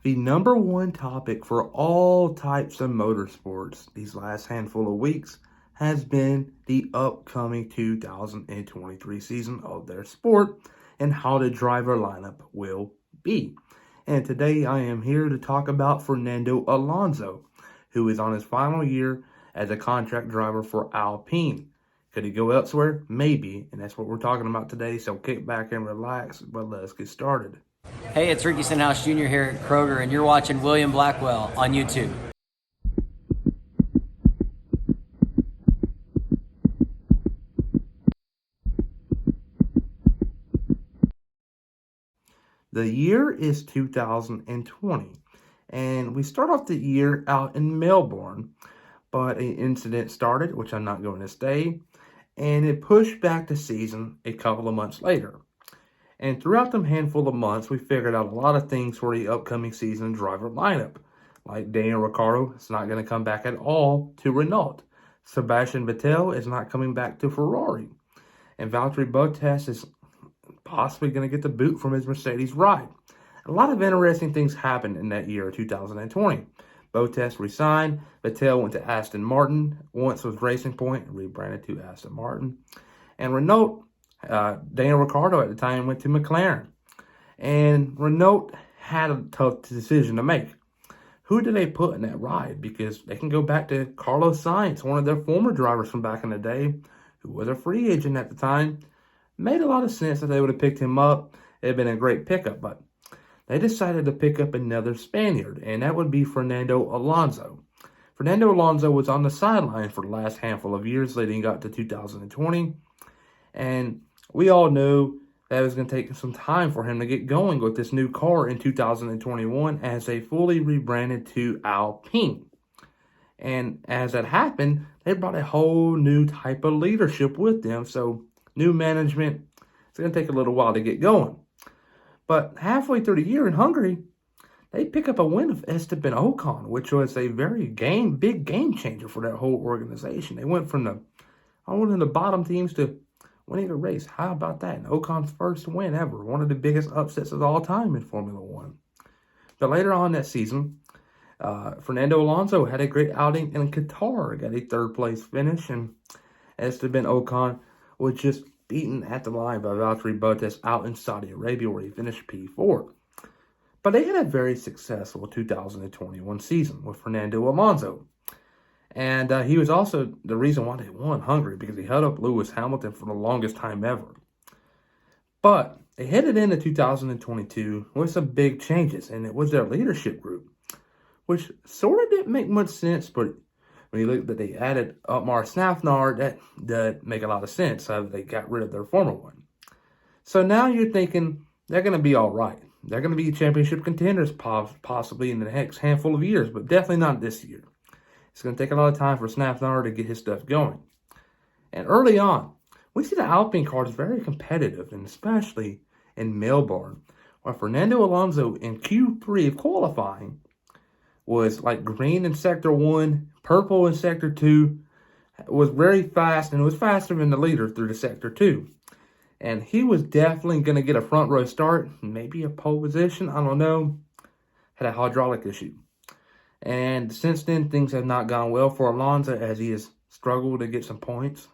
The number one topic for all types of motorsports these last handful of weeks has been the upcoming 2023 season of their sport and how the driver lineup will be. And today I am here to talk about Fernando Alonso, who is on his final year as a contract driver for Alpine. Could he go elsewhere? Maybe, and that's what we're talking about today, so kick back and relax, but let's get started. Hey, it's Ricky Stenhouse Jr. here at Kroger, and you're watching William Blackwell on YouTube. The year is 2020, and we start off the year out in Melbourne, but an incident started, which I'm not going to say, and it pushed back the season a couple of months later. And throughout them handful of months, we figured out a lot of things for the upcoming season driver lineup. Like Daniel Ricciardo is not going to come back at all to Renault. Sebastian Vettel is not coming back to Ferrari. And Valtteri Bottas is possibly going to get the boot from his Mercedes ride. A lot of interesting things happened in that year of 2020. Bottas resigned. Vettel went to Aston Martin. Once was Racing Point, rebranded to Aston Martin. And Renault, Daniel Ricciardo at the time went to McLaren. And Renault had a tough decision to make. Who do they put in that ride? Because they can go back to Carlos Sainz, one of their former drivers from back in the day, who was a free agent at the time. Made a lot of sense that they would have picked him up. It had been a great pickup, but they decided to pick up another Spaniard, and that would be Fernando Alonso. Fernando Alonso was on the sideline for the last handful of years leading up to 2020, and we all knew that it was going to take some time for him to get going with this new car in 2021 as they fully rebranded to Alpine. And as that happened, they brought a whole new type of leadership with them, so new management, it's going to take a little while to get going. But halfway through the year in Hungary, they pick up a win of Esteban Ocon, which was a very big game changer for that whole organization. They went from one of the bottom teams to winning a race. How about that? And Ocon's first win ever, one of the biggest upsets of all time in Formula One. But later on that season, Fernando Alonso had a great outing in Qatar, got a third place finish, and Esteban Ocon was just beaten at the line by Valtteri Bottas out in Saudi Arabia, where he finished P4. But they had a very successful 2021 season with Fernando Alonso. And he was also the reason why they won Hungary, because he held up Lewis Hamilton for the longest time ever. But they headed into 2022 with some big changes, and it was their leadership group, which sort of didn't make much sense, but when you look that they added Otmar Szafnauer, that make a lot of sense. They got rid of their former one. So now you're thinking they're going to be all right. They're going to be championship contenders possibly in the next handful of years, but definitely not this year. It's going to take a lot of time for Szafnauer to get his stuff going. And early on, we see the Alpine cars very competitive, and especially in Melbourne, where Fernando Alonso in Q3 of qualifying was like green in Sector 1, purple in Sector 2, was very fast, and it was faster than the leader through the Sector 2. And he was definitely going to get a front row start, maybe a pole position, I don't know. Had a hydraulic issue. And since then, things have not gone well for Alonso as he has struggled to get some points.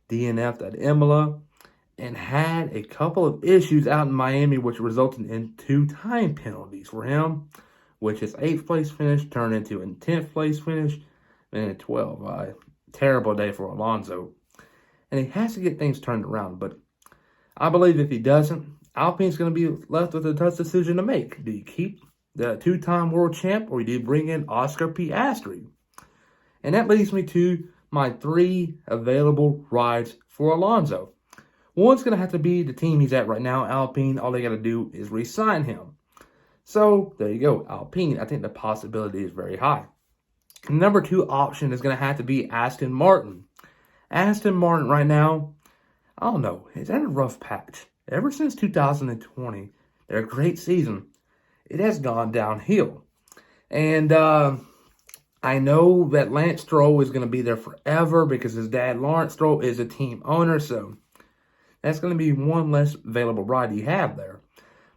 DNF'd at Imola and had a couple of issues out in Miami, which resulted in 2 time penalties for him, which his 8th place finish turned into a 10th place finish and a 12th. Terrible day for Alonso. And he has to get things turned around. But I believe if he doesn't, Alpine's going to be left with a tough decision to make. Do you keep the 2-time world champ, or do you bring in Oscar Piastri? And that leads me to my 3 available rides for Alonso. One's going to have to be the team he's at right now, Alpine. All they got to do is re-sign him. So, there you go, Alpine. I think the possibility is very high. Number 2 option is going to have to be Aston Martin. Aston Martin right now, I don't know, is in a rough patch. Ever since 2020, their great season, it has gone downhill. And I know that Lance Stroll is going to be there forever because his dad, Lawrence Stroll, is a team owner. So that's going to be one less available ride you have there.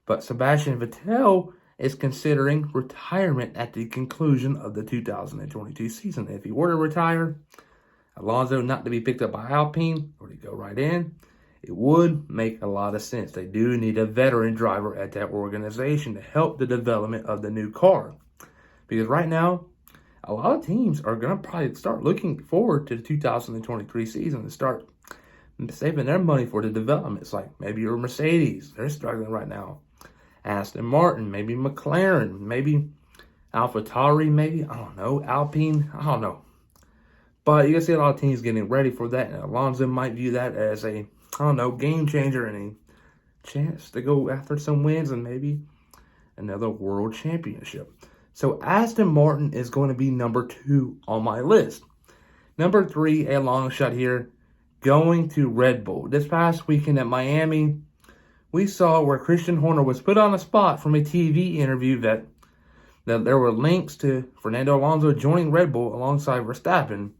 But Sebastian Vettel is considering retirement at the conclusion of the 2022 season. If he were to retire, Alonso not to be picked up by Alpine, or to go right in, it would make a lot of sense. They do need a veteran driver at that organization to help the development of the new car. Because right now, a lot of teams are going to probably start looking forward to the 2023 season and start saving their money for the developments. Like maybe your Mercedes, they're struggling right now. Aston Martin, maybe McLaren, maybe AlphaTauri, maybe, I don't know, Alpine, I don't know. But you can see a lot of teams getting ready for that, and Alonso might view that as a, I don't know, game changer and a chance to go after some wins and maybe another world championship. So Aston Martin is going to be number 2 on my list. Number 3, a long shot here, going to Red Bull. This past weekend at Miami, we saw where Christian Horner was put on the spot from a TV interview that there were links to Fernando Alonso joining Red Bull alongside Verstappen,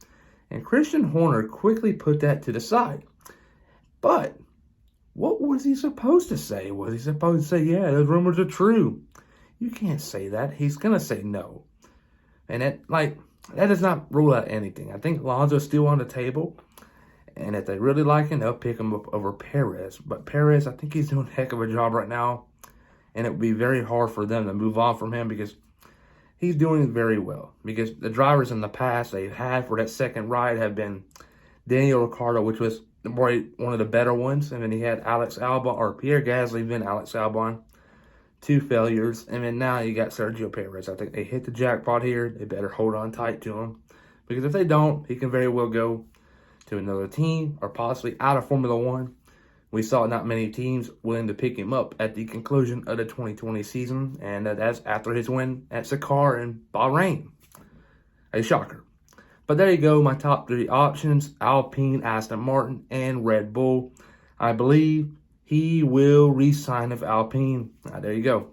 and Christian Horner quickly put that to the side. But what was he supposed to say? Was he supposed to say, yeah, those rumors are true? You can't say that. He's going to say no. And that does not rule out anything. I think Alonso's still on the table. And if they really like him, they'll pick him up over Perez. But Perez, I think he's doing a heck of a job right now. And it would be very hard for them to move on from him because he's doing very well. Because the drivers in the past they've had for that second ride have been Daniel Ricciardo, which was probably one of the better ones. And then he had Alex Albon, or Pierre Gasly, then Alex Albon. 2 failures. And then now you got Sergio Perez. I think they hit the jackpot here. They better hold on tight to him. Because if they don't, he can very well go to another team or possibly out of Formula One. We saw not many teams willing to pick him up at the conclusion of the 2020 season, and that's after his win at Sakar and Bahrain. A shocker. But there you go, my top 3 options: Alpine, Aston Martin, and Red Bull. I believe he will re-sign with Alpine. There you go.